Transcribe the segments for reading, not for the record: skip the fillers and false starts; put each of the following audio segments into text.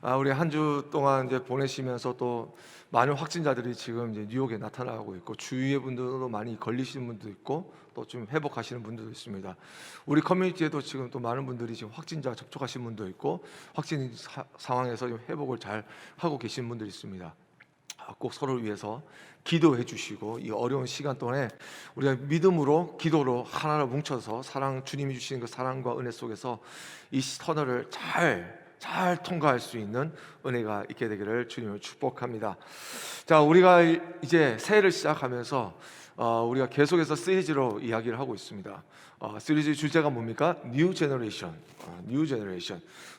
우리 한 주 동안 이제 보내시면서 또 많은 확진자들이 지금 이제 뉴욕에 나타나고 있고, 주위의 분들도 많이 걸리시는 분도 있고 또 좀 회복하시는 분들도 있습니다. 우리 커뮤니티에도 지금 또 많은 분들이 지금 확진자 접촉하신 분도 있고 확진 상황에서 회복을 잘 하고 계신 분들이 있습니다. 꼭 서로를 위해서 기도해 주시고, 이 어려운 시간 동안에 우리가 믿음으로 기도로 하나로 뭉쳐서 주님이 주시는 그 사랑과 은혜 속에서 이 터널을 잘 통과할 수 있는 은혜가 있게 되기를 주님을 축복합니다. 자, 우리가 이제 새해를 시작하면서 우리가 계속해서 시리즈로 이야기를 하고 있습니다. 시리즈 주제가 뭡니까? New Generation.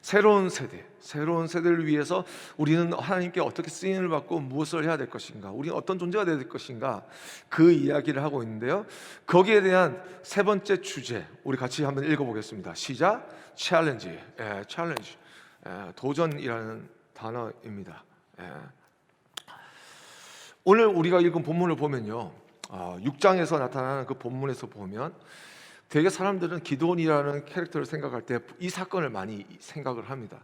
새로운 세대를 위해서 우리는 하나님께 어떻게 쓰임을 받고 무엇을 해야 될 것인가, 우리는 어떤 존재가 되어야 될 것인가, 그 이야기를 하고 있는데요. 거기에 대한 세 번째 주제, 우리 같이 한번 읽어보겠습니다. 시작. 챌린지. 도전이라는 단어입니다. 오늘 우리가 읽은 본문을 보면요, 6장에서 나타나는 그 본문에서 보면 되게 사람들은 기드온이라는 캐릭터를 생각할 때 이 사건을 많이 생각을 합니다.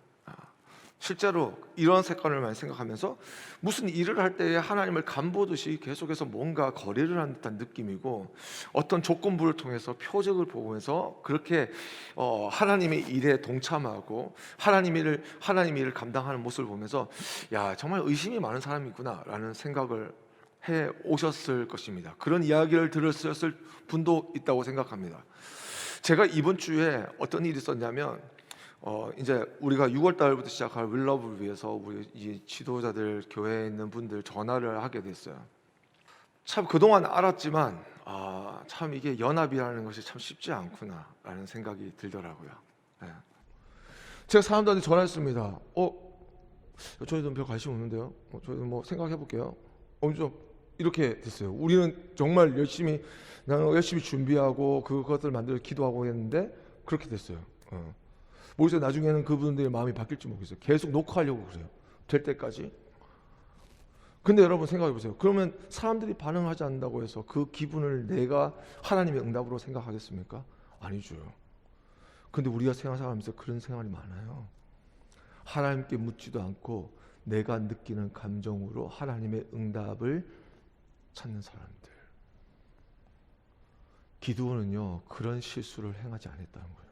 실제로 이런 사건을 많이 생각하면서 무슨 일을 할 때 하나님을 간보듯이 계속해서 뭔가 거래를 하는 듯한 느낌이고, 어떤 조건부를 통해서 표적을 보면서 그렇게 하나님의 일에 동참하고 하나님의 일을 감당하는 모습을 보면서 야, 정말 의심이 많은 사람이구나라는 생각을 해 오셨을 것입니다. 그런 이야기를 들었을 분도 있다고 생각합니다. 제가 이번 주에 어떤 일이 있었냐면, 이제 우리가 6월 달부터 시작할 윌러브를 위해서 우리 이 지도자들, 교회에 있는 분들 전화를 하게 됐어요. 참 그동안 알았지만 참 이게 연합이라는 것이 참 쉽지 않구나라는 생각이 들더라고요. 제가 사람들한테 전화했습니다. 저희도 별 관심 없는데요. 저희도 뭐 생각해 볼게요. 좀 이렇게 됐어요. 우리는 정말 나는 열심히 준비하고 그것들을 만들어 기도하고 했는데 그렇게 됐어요. 모르겠어요. 나중에는 그분들의 마음이 바뀔지 모르겠어요. 계속 녹화하려고 그래요. 될 때까지. 근데 여러분 생각해 보세요. 그러면 사람들이 반응하지 않는다고 해서 그 기분을 내가 하나님의 응답으로 생각하겠습니까? 아니죠. 근데 우리가 생활하면서 그런 생활이 많아요. 하나님께 묻지도 않고 내가 느끼는 감정으로 하나님의 응답을 찾는 사람들. 기드온은요, 그런 실수를 행하지 않았다는 거예요.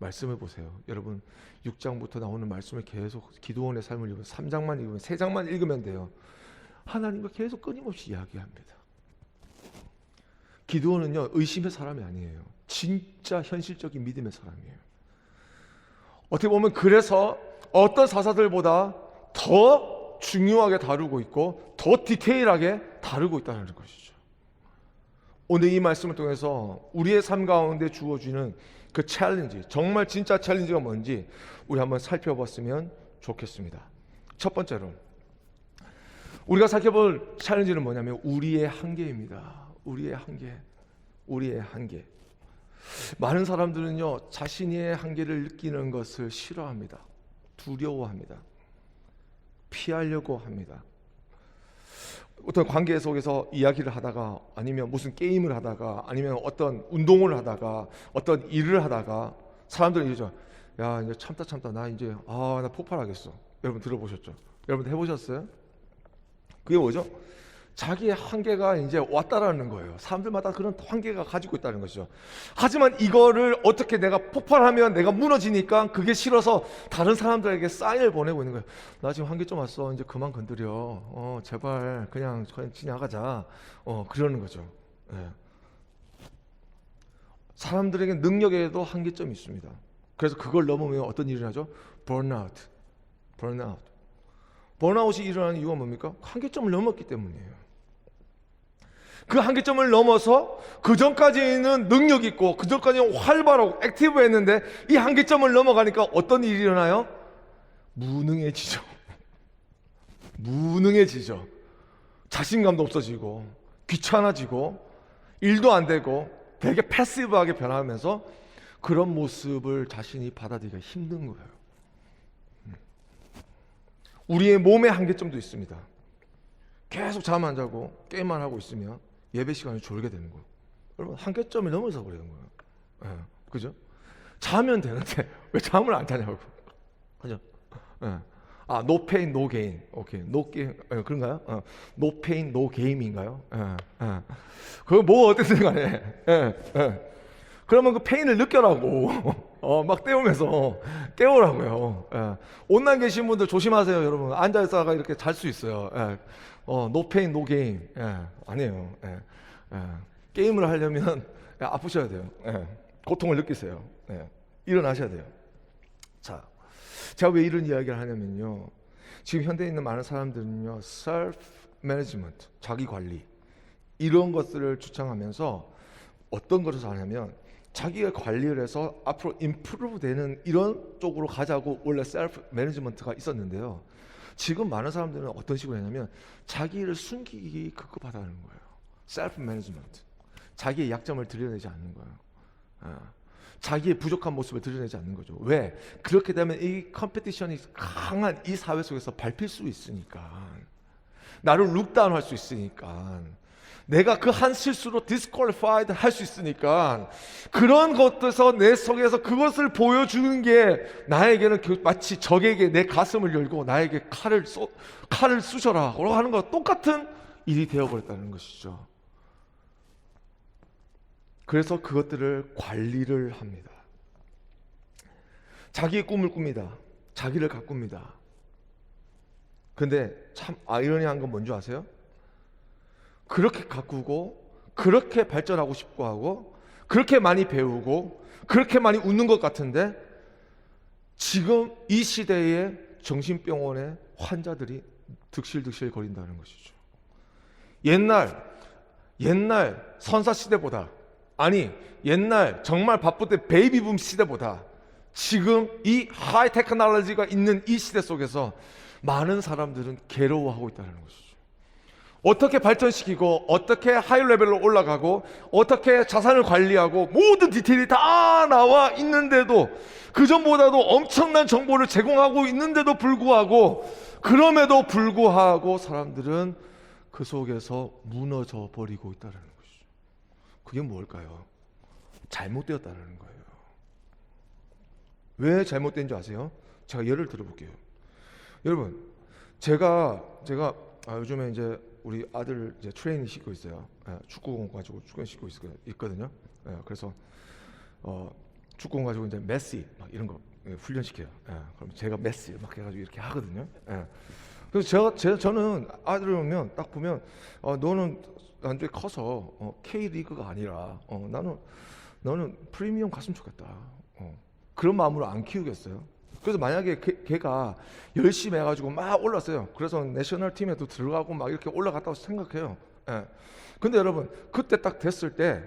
말씀을 보세요. 여러분 6장부터 나오는 말씀을 계속 기드온의 삶을 읽으면 3장만 읽으면 3장만 읽으면 돼요. 하나님과 계속 끊임없이 이야기합니다. 기드온은요, 의심의 사람이 아니에요. 진짜 현실적인 믿음의 사람이에요. 어떻게 보면 그래서 어떤 사사들보다 더 중요하게 다루고 있고 더 디테일하게 다루고 있다는 것이죠. 오늘 이 말씀을 통해서 우리의 삶 가운데 주어지는 그 챌린지, 정말 진짜 챌린지가 뭔지 우리 한번 살펴봤으면 좋겠습니다. 첫 번째로 우리가 살펴볼 챌린지는 뭐냐면 우리의 한계입니다. 우리의 한계. 많은 사람들은요, 자신의 한계를 느끼는 것을 싫어합니다. 두려워합니다. 피하려고 합니다. 어떤 관계 속에서 이야기를 하다가, 아니면 무슨 게임을 하다가, 아니면 어떤 운동을 하다가, 어떤 일을 하다가 사람들은 이러죠. 야, 이제 참다 나 이제 나 폭발하겠어. 여러분 들어보셨죠? 여러분 해보셨어요? 그게 뭐죠? 자기의 한계가 이제 왔다라는 거예요. 사람들마다 그런 한계가 가지고 있다는 것이죠. 하지만 이거를 어떻게 내가 폭발하면 내가 무너지니까 그게 싫어서 다른 사람들에게 사인을 보내고 있는 거예요. 나 지금 한계점 왔어. 이제 그만 건드려. 제발 그냥 지나가자. 그러는 거죠. 사람들에게 능력에도 한계점이 있습니다. 그래서 그걸 넘으면 어떤 일이 나죠? 번아웃이 일어나는 이유가 뭡니까? 한계점을 넘었기 때문이에요. 그 한계점을 넘어서 그 전까지는 능력 있고 그 전까지는 활발하고 액티브했는데 이 한계점을 넘어가니까 어떤 일이 일어나요? 무능해지죠. 자신감도 없어지고 귀찮아지고 일도 안 되고 되게 패시브하게 변하면서 그런 모습을 자신이 받아들이기가 힘든 거예요. 우리의 몸의 한계점도 있습니다. 계속 잠 안 자고 게임만 하고 있으면 예배 시간이 졸게 되는 거예요. 여러분 한계점을 넘어서 그러는 거예요. 그죠? 자면 되는데 왜 잠을 안 자냐고. 그죠? 예. no pain, no gain. 오케이, no gain. 그런가요? no pain, no game인가요? 그거 뭐 어쨌든 간에. 그러면 그 페인을 느껴라고. 막 때우면서 깨우라고요. 온라인 계신 분들 조심하세요, 여러분. 앉아있다가 이렇게 잘 수 있어요. no pain, no game. 아니에요. 게임을 하려면 아프셔야 돼요. 고통을 느끼세요. 일어나셔야 돼요. 자, 제가 왜 이런 이야기를 하냐면요. 지금 현대에 있는 많은 사람들은요, self management, 자기 관리 이런 것들을 주창하면서 어떤 것을 하냐면 자기가 관리를 해서 앞으로 임프루브 되는 이런 쪽으로 가자고 원래 셀프 매니지먼트가 있었는데요. 지금 많은 사람들은 어떤 식으로 하냐면 자기를 숨기기 급급하다는 거예요. 셀프 매니지먼트. 자기의 약점을 드러내지 않는 거예요. 자기의 부족한 모습을 드러내지 않는 거죠. 왜? 그렇게 되면 이 컴피티션이 강한 이 사회 속에서 밟힐 수 있으니까. 나를 룩다운 할 수 있으니까. 내가 그 한 실수로 disqualified 할 수 있으니까 그런 것에서 내 속에서 그것을 보여주는 게 나에게는 마치 적에게 내 가슴을 열고 나에게 칼을 쑤셔라 라고 하는 것과 똑같은 일이 되어버렸다는 것이죠. 그래서 그것들을 관리를 합니다. 자기의 꿈을 꿉니다. 자기를 가꿉니다. 근데 참 아이러니한 건 뭔지 아세요? 그렇게 가꾸고 그렇게 발전하고 싶고 하고 그렇게 많이 배우고 그렇게 많이 웃는 것 같은데 지금 이 시대에 정신병원에 환자들이 득실득실 거린다는 것이죠. 옛날 선사 시대보다 옛날 정말 바쁠 때 베이비붐 시대보다 지금 이 하이 테크놀로지가 있는 이 시대 속에서 많은 사람들은 괴로워하고 있다는 것이죠. 어떻게 발전시키고 어떻게 하이 레벨로 올라가고 어떻게 자산을 관리하고 모든 디테일이 다 나와 있는데도 그전보다도 엄청난 정보를 제공하고 있는데도 불구하고 그럼에도 불구하고 사람들은 그 속에서 무너져 버리고 있다는 것이죠. 그게 뭘까요? 잘못되었다는 거예요. 왜 잘못된지 아세요? 제가 예를 들어볼게요. 여러분, 제가 요즘에 이제 우리 아들 이제 트레이닝 시키고 있어요. 축구공 가지고 축구 시키고 있거든요. 그래서 축구공 가지고 이제 메시 막 이런 거 훈련 시켜요. 그럼 제가 메시 막 해가지고 이렇게 하거든요. 그래서 저는 아들을 오면 딱 보면 너는 나중에 커서 K 리그가 아니라 너는 프리미엄 갔으면 좋겠다. 그런 마음으로 안 키우겠어요. 그래서 만약에 걔가 열심히 해가지고 막 올랐어요. 그래서 내셔널 팀에도 들어가고 막 이렇게 올라갔다고 생각해요. 근데 여러분 그때 딱 됐을 때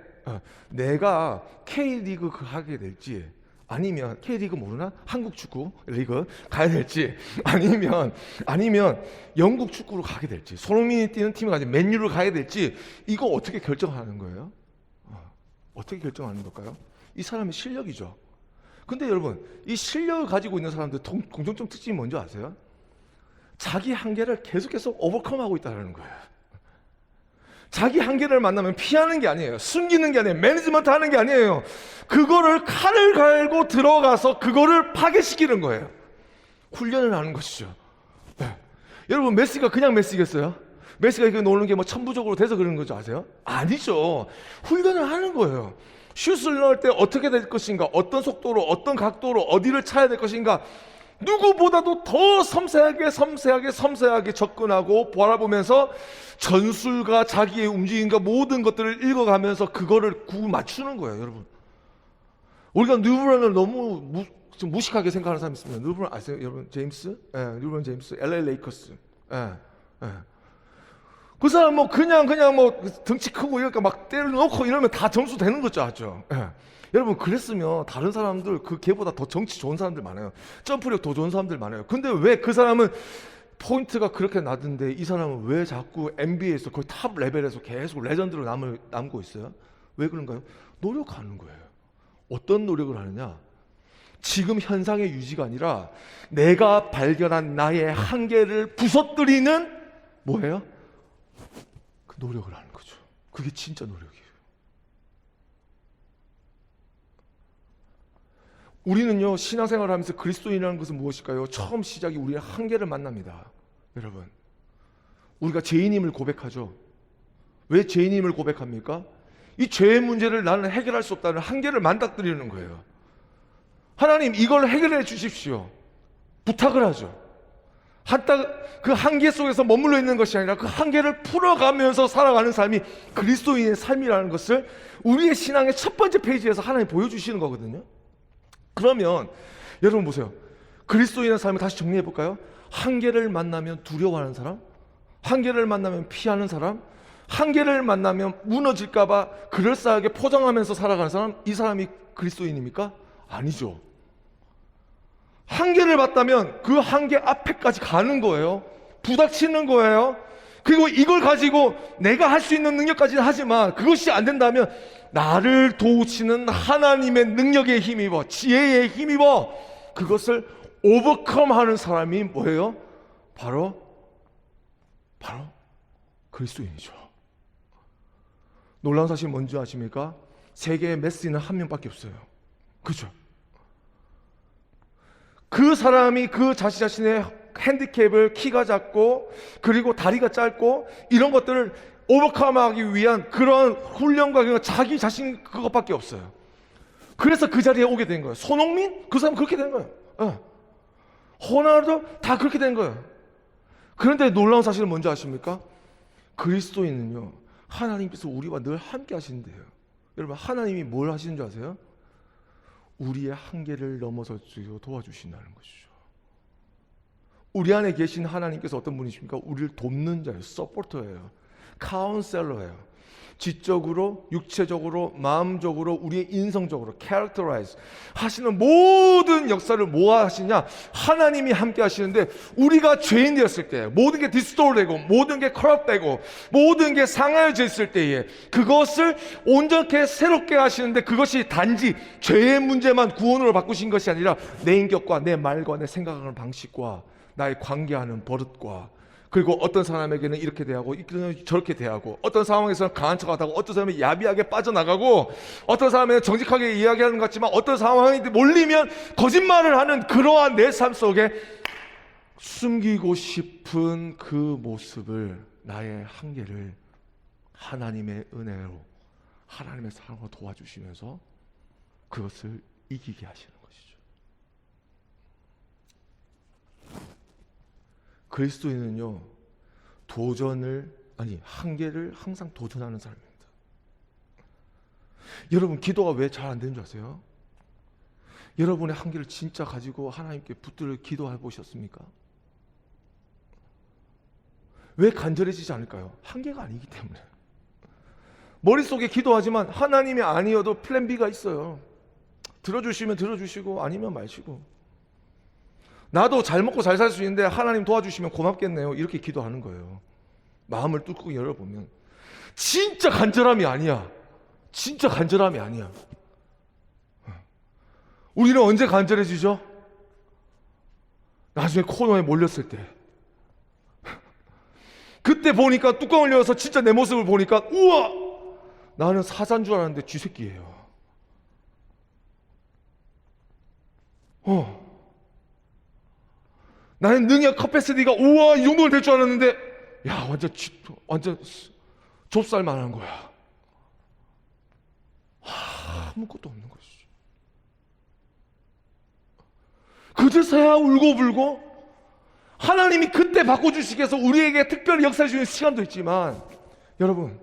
내가 K리그 하게 될지 아니면 K리그 모르나? 한국 축구 리그 가야 될지 아니면 영국 축구로 가게 될지 손흥민이 뛰는 팀에 가지 맨유를 가야 될지 이거 어떻게 결정하는 거예요? 어떻게 결정하는 걸까요? 이 사람의 실력이죠. 근데 여러분 이 실력을 가지고 있는 사람들 공통점 특징이 뭔지 아세요? 자기 한계를 계속해서 오버컴하고 있다는 거예요. 자기 한계를 만나면 피하는 게 아니에요. 숨기는 게 아니에요. 매니지먼트 하는 게 아니에요. 그거를 칼을 갈고 들어가서 그거를 파괴시키는 거예요. 훈련을 하는 것이죠. 여러분 메시가 그냥 메시겠어요? 메시가 이렇게 노는 게 뭐 천부적으로 돼서 그러는 거죠 아세요? 아니죠. 훈련을 하는 거예요. 슛을 넣을 때 어떻게 될 것인가, 어떤 속도로, 어떤 각도로 어디를 차야 될 것인가, 누구보다도 더 섬세하게 접근하고 바라보면서 전술과 자기의 움직임과 모든 것들을 읽어가면서 그거를 맞추는 거예요, 여러분. 우리가 르브론을 너무 무식하게 생각하는 사람이 있습니다. 르브론 아세요, 여러분? 제임스? 르브론 제임스, LA 레이커스. 그 사람 뭐 그냥 뭐 덩치 크고 이렇게 막 때려놓고 이러면 다 점수 되는 거죠, 아죠? 여러분 그랬으면 다른 사람들 그 걔보다 더 정치 좋은 사람들 많아요. 점프력 더 좋은 사람들 많아요. 근데 왜 그 사람은 포인트가 그렇게 낮은데 이 사람은 왜 자꾸 NBA에서 거의 탑 레벨에서 계속 레전드로 남고 있어요? 왜 그런가요? 노력하는 거예요. 어떤 노력을 하느냐? 지금 현상의 유지가 아니라 내가 발견한 나의 한계를 부서뜨리는 뭐예요? 그 노력을 하는 거죠. 그게 진짜 노력이에요. 우리는요, 신앙생활을 하면서 그리스도인이라는 것은 무엇일까요? 처음 시작이 우리의 한계를 만납니다. 여러분, 우리가 죄인임을 고백하죠. 왜 죄인임을 고백합니까? 이 죄의 문제를 나는 해결할 수 없다는 한계를 만닥뜨리는 거예요. 하나님, 이걸 해결해 주십시오. 부탁을 하죠. 그 한계 속에서 머물러 있는 것이 아니라 그 한계를 풀어가면서 살아가는 삶이 그리스도인의 삶이라는 것을 우리의 신앙의 첫 번째 페이지에서 하나님 보여주시는 거거든요. 그러면 여러분 보세요. 그리스도인의 삶을 다시 정리해 볼까요? 한계를 만나면 두려워하는 사람, 한계를 만나면 피하는 사람, 한계를 만나면 무너질까 봐 그럴싸하게 포장하면서 살아가는 사람, 이 사람이 그리스도인입니까? 아니죠. 한계를 봤다면 그 한계 앞에까지 가는 거예요. 부닥치는 거예요. 그리고 이걸 가지고 내가 할 수 있는 능력까지는 하지만 그것이 안 된다면 나를 도우시는 하나님의 능력에 힘입어, 지혜에 힘입어 그것을 오버컴하는 사람이 뭐예요? 바로 그리스도인이죠. 놀라운 사실 뭔지 아십니까? 세계의 메시는 한 명밖에 없어요. 그죠? 그 사람이 그 자신의 핸디캡을, 키가 작고 그리고 다리가 짧고 이런 것들을 오버컴하기 위한 그런 훈련과 자기 자신 그것밖에 없어요. 그래서 그 자리에 오게 된 거예요. 손흥민? 그 사람 그렇게 된 거예요. 호날두? 다 그렇게 된 거예요. 그런데 놀라운 사실은 뭔지 아십니까? 그리스도인은요, 하나님께서 우리와 늘 함께 하시는데요. 여러분, 하나님이 뭘 하시는 줄 아세요? 우리의 한계를 넘어서주고 도와주신다는 것이죠. 우리 안에 계신 하나님께서 어떤 분이십니까? 우리를 돕는 자예요. 서포터예요. 카운셀러예요. 지적으로, 육체적으로, 마음적으로, 우리의 인성적으로 캐릭터라이즈 하시는 모든 역사를 뭐 하시냐? 하나님이 함께 하시는데, 우리가 죄인 되었을 때 모든 게 디스토르되고 모든 게 커럽되고 모든 게 상하여져 있을 때에 그것을 온전케 새롭게 하시는데, 그것이 단지 죄의 문제만 구원으로 바꾸신 것이 아니라 내 인격과 내 말과 내 생각하는 방식과 나의 관계하는 버릇과, 그리고 어떤 사람에게는 이렇게 대하고 저렇게 대하고, 어떤 상황에서는 강한 척하다고, 어떤 사람은 야비하게 빠져나가고, 어떤 사람은 정직하게 이야기하는 것 같지만 어떤 상황이 몰리면 거짓말을 하는 그러한 내 삶 속에 숨기고 싶은 그 모습을, 나의 한계를 하나님의 은혜로, 하나님의 사랑으로 도와주시면서 그것을 이기게 하시는 것이죠. 그리스도인은요, 한계를 항상 도전하는 사람입니다. 여러분, 기도가 왜 잘 안 되는 줄 아세요? 여러분의 한계를 진짜 가지고 하나님께 붙들어 기도해 보셨습니까? 왜 간절해지지 않을까요? 한계가 아니기 때문에. 머릿속에 기도하지만 하나님이 아니어도 플랜 B가 있어요. 들어주시면 들어주시고 아니면 마시고. 나도 잘 먹고 잘 살 수 있는데 하나님 도와주시면 고맙겠네요. 이렇게 기도하는 거예요. 마음을 뚫고 열어보면 진짜 간절함이 아니야. 진짜 간절함이 아니야. 우리는 언제 간절해지죠? 나중에 코너에 몰렸을 때. 그때 보니까, 뚜껑을 열어서 진짜 내 모습을 보니까, 우와! 나는 사자인 줄 알았는데 쥐새끼예요. 나는 능력 커패시티가 우와 이 정도는 될 줄 알았는데, 야 완전 좁쌀만한 거야. 아무것도 없는 것이죠. 그제서야 울고불고 하나님이 그때 바꿔주시기 위해서 우리에게 특별히 역사해 주는 시간도 있지만, 여러분,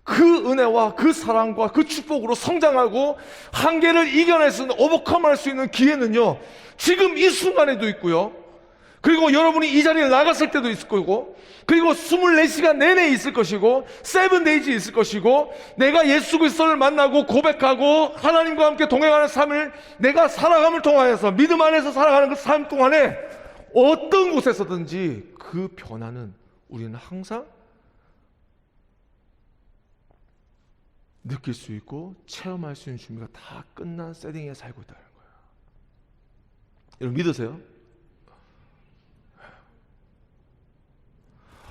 그 은혜와 그 사랑과 그 축복으로 성장하고 한계를 이겨낼 수 있는, 오버컴할 수 있는 기회는요, 지금 이 순간에도 있고요. 그리고 여러분이 이 자리에 나갔을 때도 있을 거고, 그리고 24시간 내내 있을 것이고, 7days 있을 것이고, 내가 예수 그리스도를 만나고 고백하고 하나님과 함께 동행하는 삶을 내가 살아감을 통하여서, 믿음 안에서 살아가는 그 삶 동안에 어떤 곳에서든지 그 변화는 우리는 항상 느낄 수 있고 체험할 수 있는 준비가 다 끝난 세팅에 살고 있다는 거예요. 여러분 믿으세요?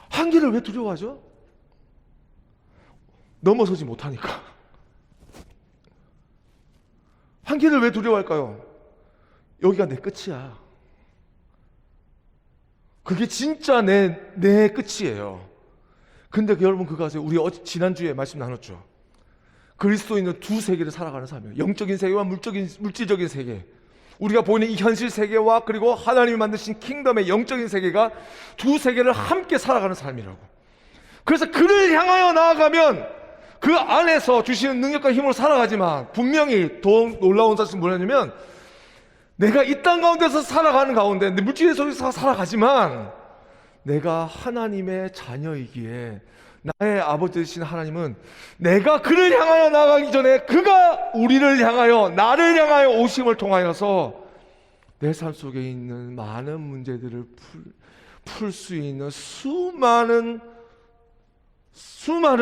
한계를 왜 두려워하죠? 넘어서지 못하니까. 한계를 왜 두려워할까요? 여기가 내 끝이야. 그게 진짜 내 끝이에요. 근데 여러분 그거 아세요? 우리 지난주에 말씀 나눴죠. 그리스도인은 두 세계를 살아가는 삶이에요. 영적인 세계와 물질적인 세계. 우리가 보이는 이 현실 세계와 그리고 하나님이 만드신 킹덤의 영적인 세계가 두 세계를 함께 살아가는 삶이라고. 그래서 그를 향하여 나아가면 그 안에서 주시는 능력과 힘으로 살아가지만, 분명히 더 놀라운 사실은 뭐냐면, 내가 이 땅 가운데서 살아가는 가운데 내 물질 속에서 살아가지만 내가 하나님의 자녀이기에 나의 아버지 되신 하나님은 내가 그를 향하여 나가기 전에 그가 우리를 향하여, 나를 향하여 오심을 통하여서 내 삶 속에 있는 많은 문제들을 풀 수 있는 수많은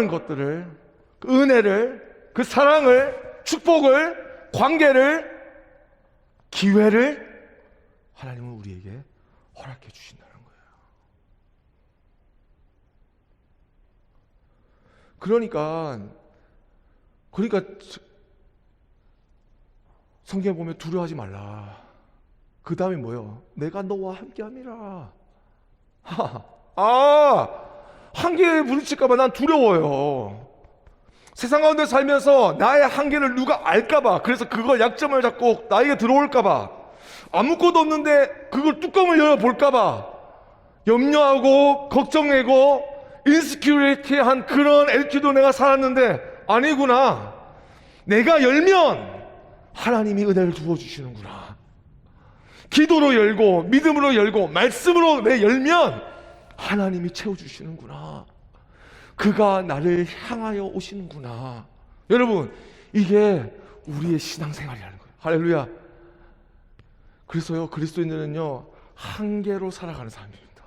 것들을, 그 은혜를, 그 사랑을, 축복을, 관계를, 기회를 하나님은 우리에게 허락해 주신다는 거예요. 그러니까 성경에 보면 두려워하지 말라. 그 다음에 뭐예요? 내가 너와 함께함이라. 한계에 부딪힐까봐 난 두려워요. 세상 가운데 살면서 나의 한계를 누가 알까봐, 그래서 그걸 약점을 잡고 나에게 들어올까봐, 아무것도 없는데 그걸 뚜껑을 열어볼까봐 염려하고 걱정되고 인시큐리티한 그런 엘티도 내가 살았는데, 아니구나, 내가 열면 하나님이 은혜를 부어주시는구나. 기도로 열고 믿음으로 열고 말씀으로 내 열면 하나님이 채워주시는구나. 그가 나를 향하여 오시는구나. 여러분, 이게 우리의 신앙생활이라는 거예요. 할렐루야. 그래서요, 그리스도인들은요, 한계로 살아가는 삶입니다.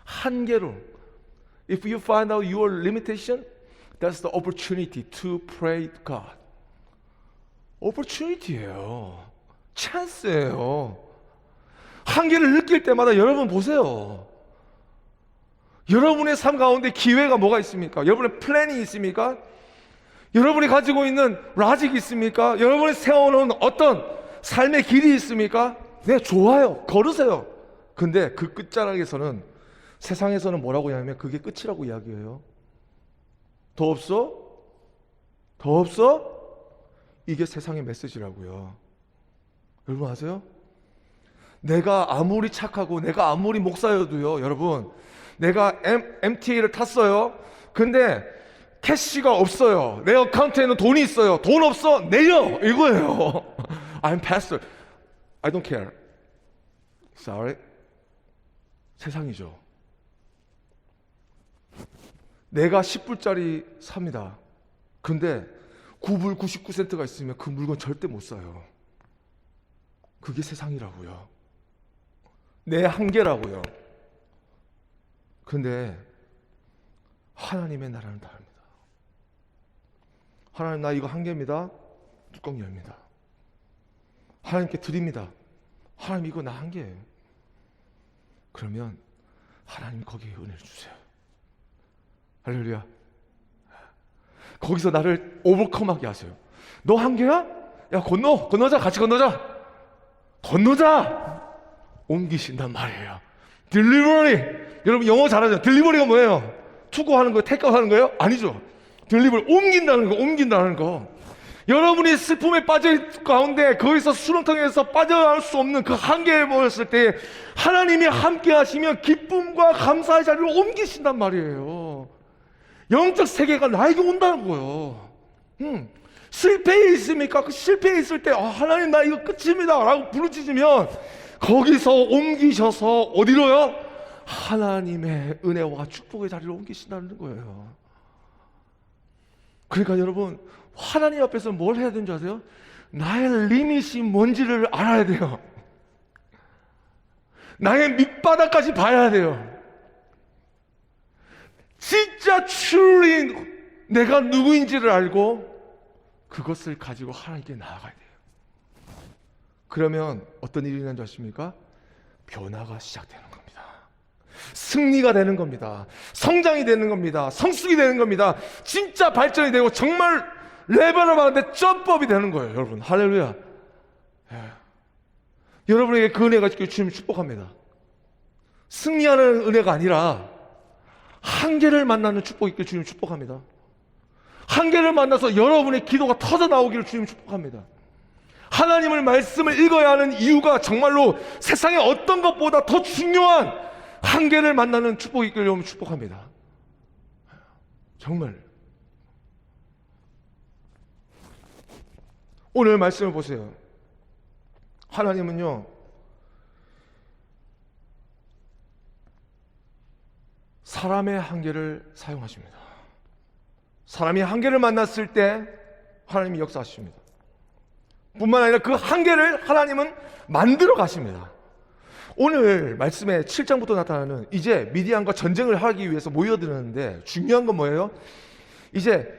한계로. If you find out your limitation, that's the opportunity to pray to God. opportunity예요. 찬스예요. 한계를 느낄 때마다 여러분 보세요. 여러분의 삶 가운데 기회가 뭐가 있습니까? 여러분의 플랜이 있습니까? 여러분이 가지고 있는 라직이 있습니까? 여러분이 세워놓은 어떤 삶의 길이 있습니까? 네, 좋아요. 걸으세요. 근데 그 끝자락에서는, 세상에서는 뭐라고 하냐면 그게 끝이라고 이야기해요. 더 없어? 더 없어? 이게 세상의 메시지라고요. 여러분 아세요? 내가 아무리 착하고 내가 아무리 목사여도요, 여러분, 내가 MTA를 탔어요. 근데 캐시가 없어요. 내 어카운트에는 돈이 있어요. 돈 없어? 내려! 이거예요. I'm pastor. I don't care. Sorry. 세상이죠. 내가 10불짜리 삽니다. 근데 9불 99센트가 있으면 그 물건 절대 못 사요. 그게 세상이라고요. 내 한계라고요. 근데 하나님의 나라는 다릅니다. 하나님, 나 이거 한계입니다. 뚜껑 열립니다. 하나님께 드립니다. 하나님, 이거 나 한계예요. 그러면 하나님 거기에 은혜를 주세요. 할렐루야. 거기서 나를 오버컴하게 하세요. 너 한계야? 야, 건너자. 같이 건너자. 옮기신단 말이에요. 딜리버리. 여러분 영어 잘하죠? 딜리버리가 뭐예요? 투고하는 거예요? 테이크아웃 하는 거예요? 아니죠. 딜리버리, 옮긴다는 거. 여러분이 슬픔에 빠져있을 가운데 거기서 수렁텅이에서 빠져나올 수 없는 그 한계에 모였을 때 하나님이 함께 하시면 기쁨과 감사의 자리로 옮기신단 말이에요. 영적 세계가 나에게 온다는 거예요. 실패에 있습니까? 그 실패에 있을 때 하나님, 나 이거 끝입니다 라고 부르짖으면 거기서 옮기셔서 어디로요? 하나님의 은혜와 축복의 자리로 옮기신다는 거예요. 그러니까 여러분, 하나님 앞에서 뭘 해야 되는 줄 아세요? 나의 리밋이 뭔지를 알아야 돼요. 나의 밑바닥까지 봐야 돼요. 진짜 truly 내가 누구인지를 알고 그것을 가지고 하나님께 나아가야 돼요. 그러면 어떤 일이 일어나는 줄 아십니까? 변화가 시작되는 겁니다. 승리가 되는 겁니다. 성장이 되는 겁니다. 성숙이 되는 겁니다. 진짜 발전이 되고 정말 레벨업 하는데 점프업이 되는 거예요. 여러분 할렐루야. 여러분에게 그 은혜가 있기를 주님 축복합니다. 승리하는 은혜가 아니라 한계를 만나는 축복이 있기를 주님 축복합니다. 한계를 만나서 여러분의 기도가 터져 나오기를 주님 축복합니다. 하나님의 말씀을 읽어야 하는 이유가 정말로 세상의 어떤 것보다 더 중요한 한계를 만나는 축복이 있기를 여러분 축복합니다. 정말. 오늘 말씀을 보세요. 하나님은요, 사람의 한계를 사용하십니다. 사람이 한계를 만났을 때 하나님이 역사하십니다. 뿐만 아니라 그 한계를 하나님은 만들어 가십니다. 오늘 말씀에 7장부터 나타나는 이제 미디안과 전쟁을 하기 위해서 모여드는데 중요한 건 뭐예요? 이제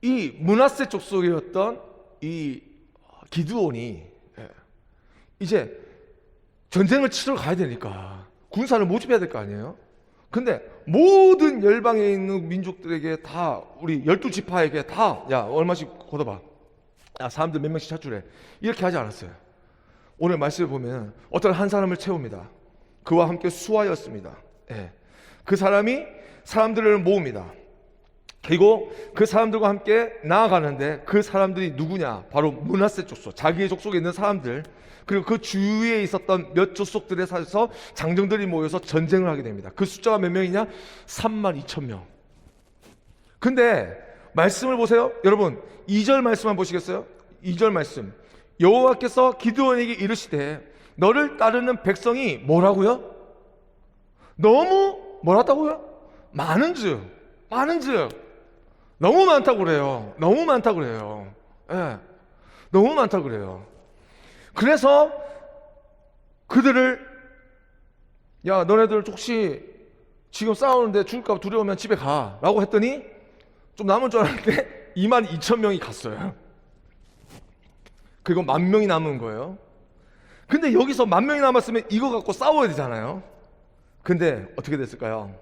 이 므낫세 족속이었던 이 기드온이 이제 전쟁을 치러 가야 되니까 군사를 모집해야 될 거 아니에요? 근데 모든 열방에 있는 민족들에게 다 우리 12지파에게 다 야 얼마씩 걷어봐, 야 사람들 몇 명씩 찾주래, 이렇게 하지 않았어요. 오늘 말씀을 보면 어떤 한 사람을 채웁니다. 그와 함께 수하였습니다. 그 사람이 사람들을 모읍니다. 그리고 그 사람들과 함께 나아가는데 그 사람들이 누구냐? 바로 므낫세 족속, 자기의 족속에 있는 사람들, 그리고 그 주위에 있었던 몇 족속들에 사서 장정들이 모여서 전쟁을 하게 됩니다. 그 숫자가 몇 명이냐? 32,000명. 근데 말씀을 보세요. 여러분 2절 말씀만 보시겠어요? 2절 말씀. 여호와께서 기드온에게 이르시되 너를 따르는 백성이 뭐라고요? 너무 뭐라다고요? 많은즉 너무 많다고 그래요. 너무 많다고 그래요. 너무 많다고 그래요. 그래서 그들을 야 너네들 혹시 지금 싸우는데 죽을까 봐 두려우면 집에 가 라고 했더니 좀 남은 줄 알았는데 22,000명이 갔어요. 그리고 10,000명이 남은 거예요. 근데 여기서 10,000명이 남았으면 이거 갖고 싸워야 되잖아요. 근데 어떻게 됐을까요?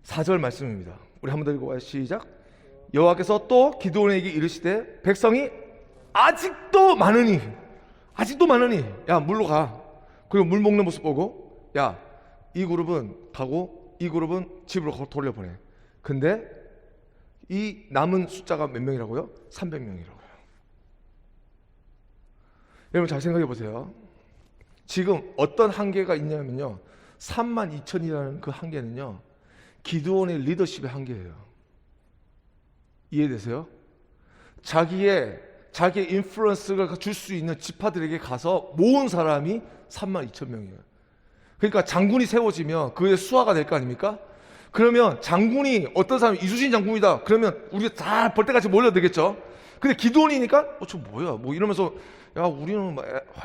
4절 말씀입니다. 우리 한번 더 읽어봐요. 시작. 여호와께서 또 기드온에게 이르시되 백성이 아직도 많으니 야 물로 가. 그리고 물 먹는 모습 보고 야 이 그룹은 가고 이 그룹은 집으로 돌려보내. 근데 이 남은 숫자가 몇 명이라고요? 300명이라고요. 여러분 잘 생각해 보세요. 지금 어떤 한계가 있냐면요, 32,000이라는 그 한계는요 기드온의 리더십의 한계예요. 이해되세요? 자기의 인플루언스를 줄 수 있는 지파들에게 가서 모은 사람이 32,000명이에요. 그러니까 장군이 세워지면 그의 수하가 될 거 아닙니까? 그러면 장군이 어떤 사람이 이수신 장군이다 그러면 우리가 다 벌떼같이 몰려들겠죠. 근데 기드온이니까 저 뭐야 뭐 이러면서 야 우리는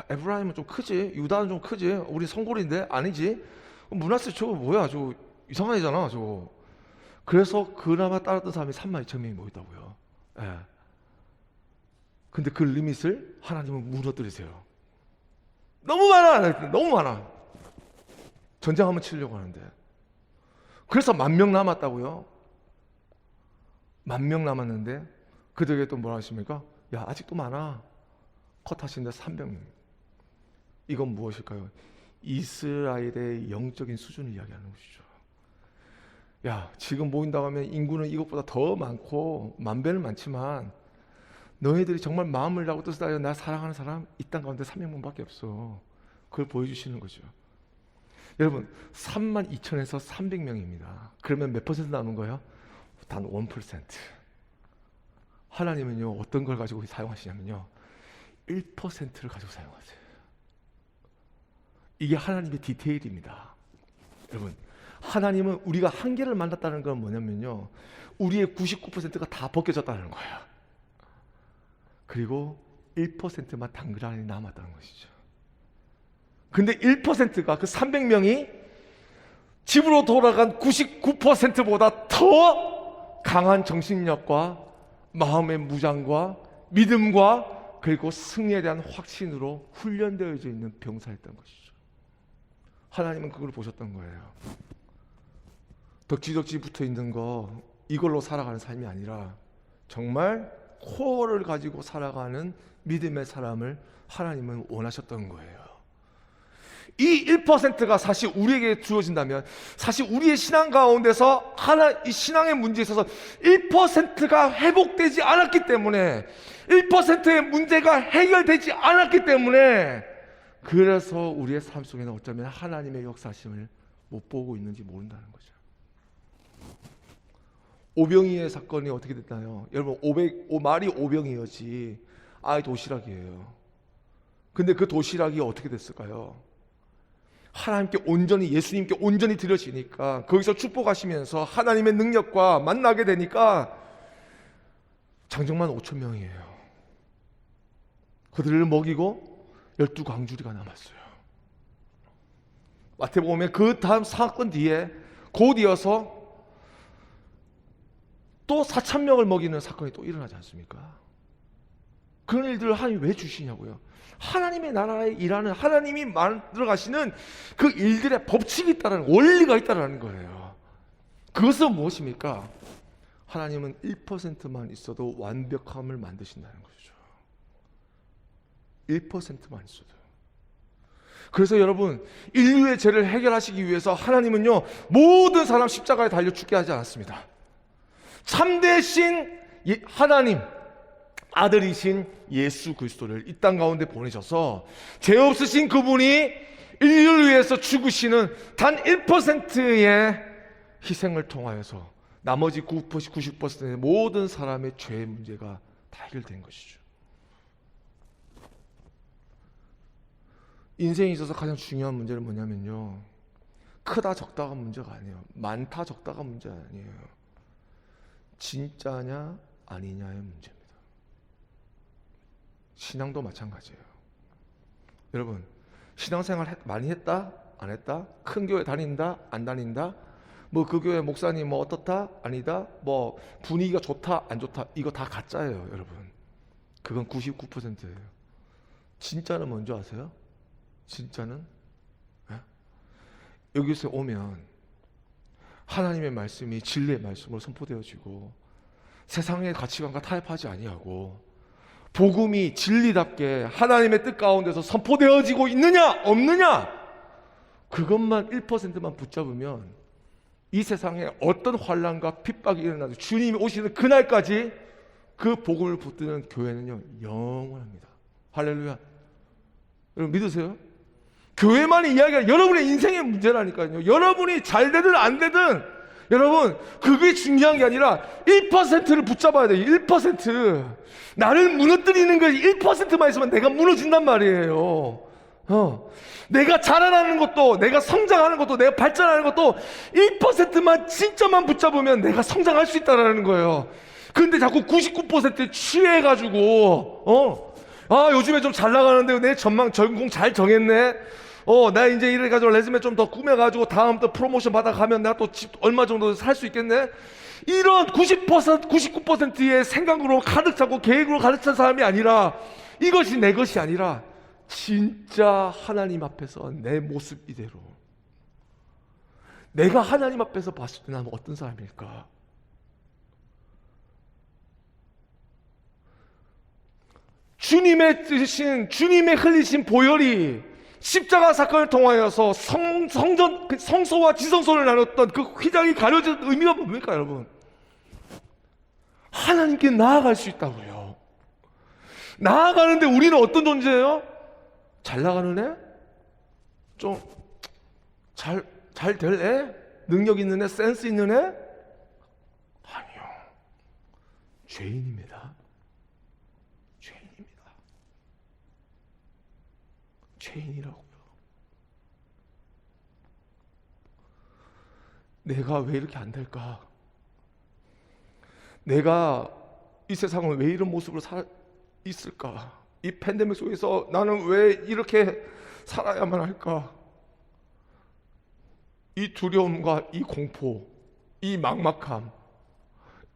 에브라임은 좀 크지, 유다는 좀 크지, 우리 성골인데 아니지, 므낫세 저거 뭐야 저거 이상한 애잖아 저거. 그래서 그나마 따랐던 사람이 32,000명이 모였다고요. 근데 그 리밋을 하나님은 무너뜨리세요. 너무 많아. 전쟁 한번 치려고 하는데. 그래서 10,000명 남았다고요. 10,000명 남았는데 그들에게 또 뭐라 하십니까? 야 아직도 많아. 컷하신데 300명. 이건 무엇일까요? 이스라엘의 영적인 수준을 이야기하는 것이죠. 야 지금 모인다고 하면 인구는 이것보다 더 많고 만배는 많지만 너희들이 정말 마음을 다하고 뜻을 다하여 나 사랑하는 사람 이 땅 가운데 300명밖에 없어. 그걸 보여주시는 거죠. 여러분 32,000에서 300명입니다. 그러면 몇 퍼센트 남은 거예요? 단 1%. 하나님은요 어떤 걸 가지고 사용하시냐면요 1%를 가지고 사용하세요. 이게 하나님의 디테일입니다. 여러분 하나님은 우리가 한계를 만났다는 건 뭐냐면요 우리의 99%가 다 벗겨졌다는 거예요. 그리고 1%만 당근안에 남았다는 것이죠. 근데 1%가 그 300명이 집으로 돌아간 99%보다 더 강한 정신력과 마음의 무장과 믿음과 그리고 승리에 대한 확신으로 훈련되어져 있는 병사였던 것이죠. 하나님은 그걸 보셨던 거예요. 덕지덕지 붙어 있는 거 이걸로 살아가는 삶이 아니라 정말 코어를 가지고 살아가는 믿음의 사람을 하나님은 원하셨던 거예요. 이 1%가 사실 우리에게 주어진다면, 사실 우리의 신앙 가운데서 이 신앙의 문제에 있어서 1%가 회복되지 않았기 때문에, 1%의 문제가 해결되지 않았기 때문에, 그래서 우리의 삶 속에는 어쩌면 하나님의 역사심을 못 보고 있는지 모른다는 거죠. 오병이의 사건이 어떻게 됐나요? 여러분, 말이 오병이었지 아예 도시락이에요. 근데 그 도시락이 어떻게 됐을까요? 하나님께 온전히, 예수님께 온전히 드려지니까, 거기서 축복하시면서 하나님의 능력과 만나게 되니까 장정만 5,000명이에요. 그들을 먹이고 12광주리가 남았어요. 마태복음에 그 다음 사건 뒤에 곧 이어서 또 4,000명을 먹이는 사건이 또 일어나지 않습니까? 그런 일들을 하나님이 왜 주시냐고요. 하나님의 나라에 일하는, 하나님이 만들어 가시는 그 일들의 법칙이 있다는, 원리가 있다는 거예요. 그것은 무엇입니까? 하나님은 1%만 있어도 완벽함을 만드신다는 것이죠. 1%만 있어도. 그래서 여러분, 인류의 죄를 해결하시기 위해서 하나님은요, 모든 사람 십자가에 달려 죽게 하지 않았습니다. 참되신 하나님, 아들이신 예수 그리스도를 이 땅 가운데 보내셔서 죄 없으신 그분이 인류를 위해서 죽으시는 단 1%의 희생을 통하여서 나머지 90%의 모든 사람의 죄의 문제가 다 해결된 것이죠. 인생에 있어서 가장 중요한 문제는 뭐냐면요, 크다 적다가 문제가 아니에요. 많다 적다가 문제가 아니에요. 진짜냐 아니냐의 문제입니다. 신앙도 마찬가지예요. 여러분, 신앙생활 많이 했다? 안 했다? 큰 교회 다닌다? 안 다닌다? 뭐 그 교회 목사님 뭐 어떻다? 아니다? 뭐 분위기가 좋다? 안 좋다? 이거 다 가짜예요, 여러분. 그건 99%예요. 진짜는 뭔지 아세요? 진짜는? 여기서 오면 하나님의 말씀이 진리의 말씀으로 선포되어지고 세상의 가치관과 타협하지 아니하고 복음이 진리답게 하나님의 뜻 가운데서 선포되어지고 있느냐 없느냐, 그것만 1%만 붙잡으면 이 세상에 어떤 환난과 핍박이 일어나도 주님이 오시는 그날까지 그 복음을 붙드는 교회는요 영원합니다. 할렐루야. 여러분 믿으세요? 교회만이 이야기가 여러분의 인생의 문제라니까요. 여러분이 잘 되든 안 되든 여러분 그게 중요한 게 아니라 1%를 붙잡아야 돼요. 1%. 나를 무너뜨리는 것이 1%만 있으면 내가 무너진단 말이에요. 내가 자라나는 것도, 내가 성장하는 것도, 내가 발전하는 것도 1%만 진짜만 붙잡으면 내가 성장할 수 있다는 거예요. 근데 자꾸 99%에 취해가지고 요즘에 좀 잘 나가는데 내 전공 잘 정했네. 나 이제 이래가지고 레즈메 좀 더 꾸며가지고 다음 또 프로모션 받아가면 내가 또 집 얼마 정도 살 수 있겠네. 이런 90%, 99%의 생각으로 가득 차고 계획으로 가득 찬 사람이 아니라, 이것이 내 것이 아니라 진짜 하나님 앞에서 내 모습 이대로, 내가 하나님 앞에서 봤을 때 나는 어떤 사람일까? 주님의 뜻이신, 주님의 흘리신 보혈이 십자가 사건을 통하여서 성소와 지성소를 나눴던 그 휘장이 가려진 의미가 뭡니까, 여러분? 하나님께 나아갈 수 있다고요. 나아가는데 우리는 어떤 존재예요? 잘 나가는 애? 좀 잘 될 애? 능력 있는 애? 센스 있는 애? 아니요. 죄인입니다. 죄인이라고요. 내가 왜 이렇게 안 될까? 내가 이 세상을 왜 이런 모습으로 있을까? 이 팬데믹 속에서 나는 왜 이렇게 살아야만 할까? 이 두려움과 이 공포, 이 막막함,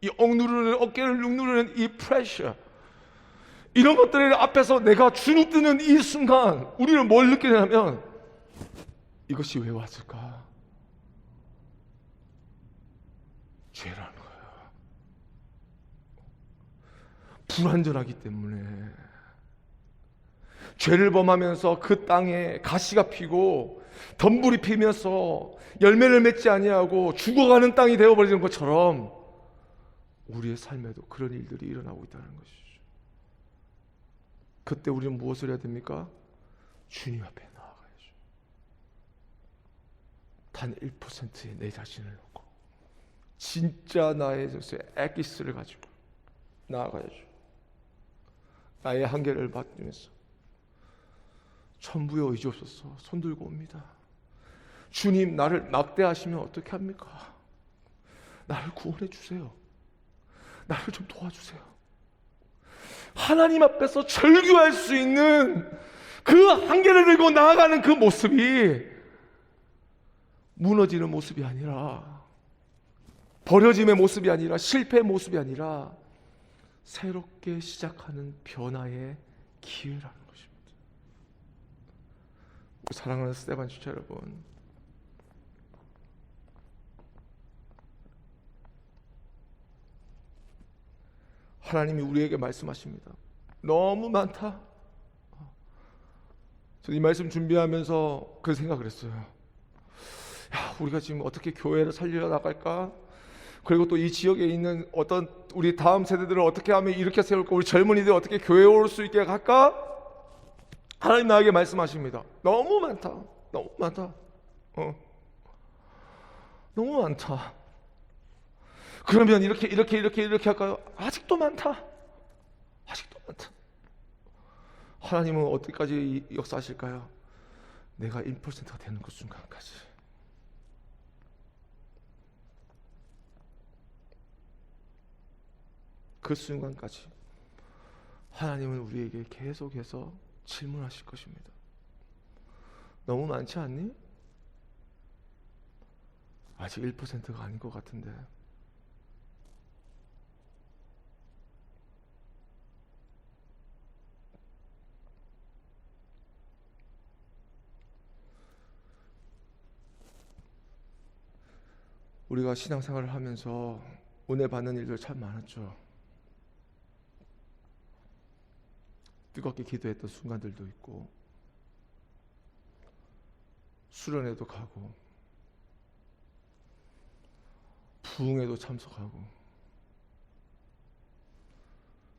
이 억누르는, 어깨를 누르는 이 프레셔, 이런 것들 앞에서 내가 주눅드는 이 순간 우리는 뭘 느끼냐면, 이것이 왜 왔을까? 죄라는 거예요. 불완전하기 때문에 죄를 범하면서 그 땅에 가시가 피고 덤불이 피면서 열매를 맺지 아니하고 죽어가는 땅이 되어버리는 것처럼 우리의 삶에도 그런 일들이 일어나고 있다는 것이죠. 그때 우리는 무엇을 해야 됩니까? 주님 앞에 나아가야죠. 단 1%의 내 자신을 놓고 진짜 나의 엑기스를 가지고 나아가야죠. 나의 한계를 받으면서 천부여 의지없어서 손들고 옵니다. 주님, 나를 막대하시면 어떻게 합니까? 나를 구원해 주세요. 나를 좀 도와주세요. 하나님 앞에서 절규할 수 있는 그 한계를 들고 나아가는 그 모습이 무너지는 모습이 아니라, 버려짐의 모습이 아니라, 실패의 모습이 아니라 새롭게 시작하는 변화의 기회라는 것입니다. 사랑하는 스테반 지체 여러분, 하나님이 우리에게 말씀하십니다. 너무 많다. 저는 이 말씀 준비하면서 그 생각을 했어요. 야, 우리가 지금 어떻게 교회를 살려 나갈까? 그리고 또 이 지역에 있는 어떤 우리 다음 세대들을 어떻게 하면 일으켜 세울까? 우리 젊은이들 어떻게 교회에 올 수 있게 할까? 하나님 나에게 말씀하십니다. 너무 많다. 너무 많다. 너무 많다. 그러면 이렇게 할까요? 아직도 많다. 아직도 많다. 하나님은 어디까지 역사하실까요? 내가 1%가 되는 그 순간까지. 그 순간까지 하나님은 우리에게 계속해서 질문하실 것입니다. 너무 많지 않니? 아직 1%가 아닌 것 같은데. 우리가 신앙생활을 하면서 은혜 받는 일들 참 많았죠. 뜨겁게 기도했던 순간들도 있고, 수련회도 가고, 부흥회도 참석하고,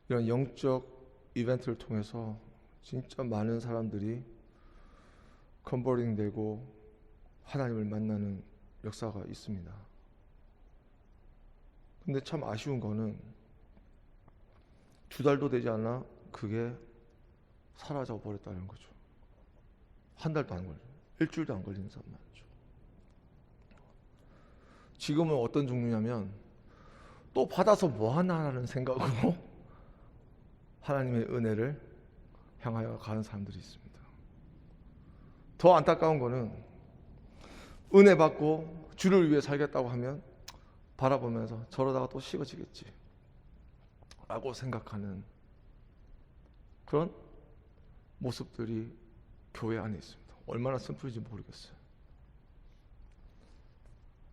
이런 영적 이벤트를 통해서 진짜 많은 사람들이 컨버링 되고 하나님을 만나는 역사가 있습니다. 근데 참 아쉬운 거는 2달도 되지 않아 그게 사라져 버렸다는 거죠. 1달도 안 걸려요. 일주일도 안 걸리는 사람 많죠. 지금은 어떤 종류냐면 또 받아서 뭐 하나라는 생각으로 하나님의 은혜를 향하여 가는 사람들이 있습니다. 더 안타까운 거는 은혜 받고 주를 위해 살겠다고 하면 바라보면서 저러다가 또 식어지겠지 라고 생각하는 그런 모습들이 교회 안에 있습니다. 얼마나 슬픈지 모르겠어요.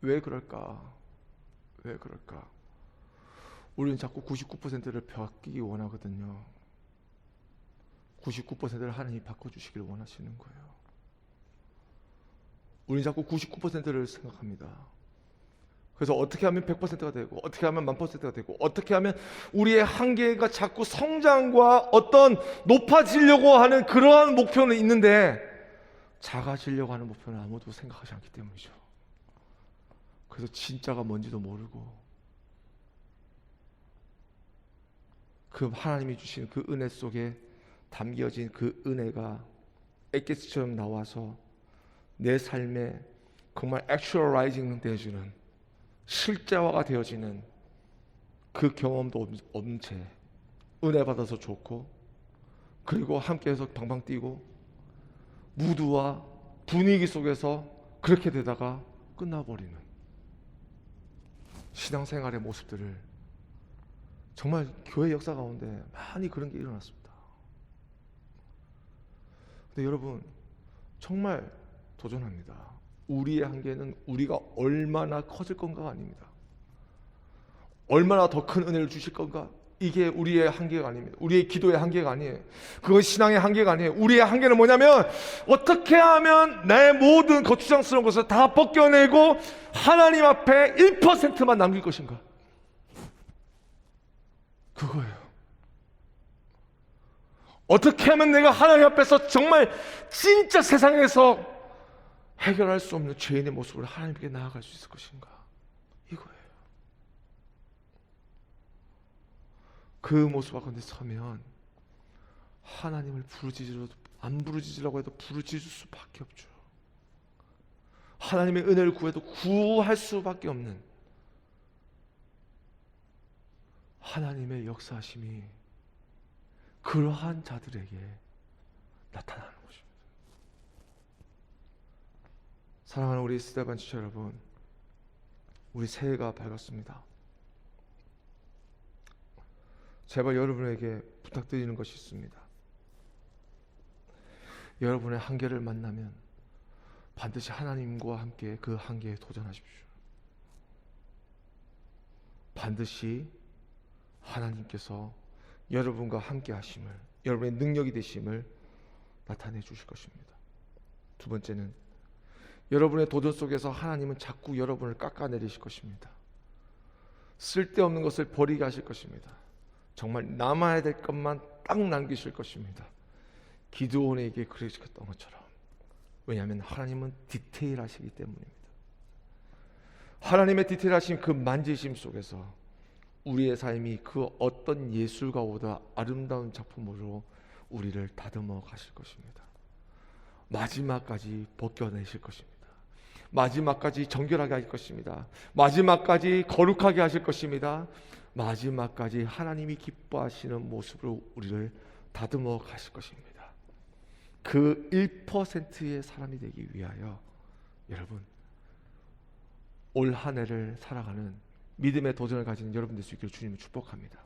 왜 그럴까? 왜 그럴까? 우리는 자꾸 99%를 바뀌기 원하거든요. 99%를 하나님이 바꿔주시기를 원하시는 거예요. 우리는 자꾸 99%를 생각합니다. 그래서 어떻게 하면 100%가 되고, 어떻게 하면 1000%가 되고, 어떻게 하면 우리의 한계가 자꾸 성장과 어떤 높아지려고 하는 그러한 목표는 있는데 작아지려고 하는 목표는 아무도 생각하지 않기 때문이죠. 그래서 진짜가 뭔지도 모르고 그 하나님이 주신 그 은혜 속에 담겨진 그 은혜가 엑기스처럼 나와서 내 삶에 정말 액츄얼라이징 되어주는, 실제화가 되어지는 그 경험도 없는 채 은혜 받아서 좋고, 그리고 함께해서 방방 뛰고 무드와 분위기 속에서 그렇게 되다가 끝나버리는 신앙생활의 모습들을 정말 교회 역사 가운데 많이 그런 게 일어났습니다. 근데 여러분, 정말 도전합니다. 우리의 한계는 우리가 얼마나 커질 건가가 아닙니다. 얼마나 더 큰 은혜를 주실 건가? 이게 우리의 한계가 아닙니다. 우리의 기도의 한계가 아니에요. 그건 신앙의 한계가 아니에요. 우리의 한계는 뭐냐면 어떻게 하면 내 모든 거추장스러운 것을 다 벗겨내고 하나님 앞에 1%만 남길 것인가? 그거예요. 어떻게 하면 내가 하나님 앞에서 정말 진짜 세상에서 해결할 수 없는 죄인의 모습으로 하나님께 나아갈 수 있을 것인가? 이거예요. 그 모습 앞에 서면 하나님을 부르짖으려도 안 부르짖으려고 해도 부르짖을 수밖에 없죠. 하나님의 은혜를 구해도 구할 수밖에 없는 하나님의 역사하심이 그러한 자들에게 나타나는 것입니다. 사랑하는 우리 스테반 지체 여러분, 우리 새해가 밝았습니다. 제발 여러분에게 부탁드리는 것이 있습니다. 여러분의 한계를 만나면 반드시 하나님과 함께 그 한계에 도전하십시오. 반드시 하나님께서 여러분과 함께 하심을, 여러분의 능력이 되심을 나타내 주실 것입니다. 두 번째는 여러분의 도전 속에서 하나님은 자꾸 여러분을 깎아내리실 것입니다. 쓸데없는 것을 버리게 하실 것입니다. 정말 남아야 될 것만 딱 남기실 것입니다. 기드온에게 그러셨던 것처럼. 왜냐하면 하나님은 디테일하시기 때문입니다. 하나님의 디테일하신 그 만지심 속에서 우리의 삶이 그 어떤 예술가보다 아름다운 작품으로 우리를 다듬어 가실 것입니다. 마지막까지 벗겨내실 것입니다. 마지막까지 정결하게 하실 것입니다. 마지막까지 거룩하게 하실 것입니다. 마지막까지 하나님이 기뻐하시는 모습으로 우리를 다듬어 가실 것입니다. 그 1%의 사람이 되기 위하여 여러분, 올 한 해를 살아가는 믿음의 도전을 가진 여러분 될 수 있기를 주님을 축복합니다.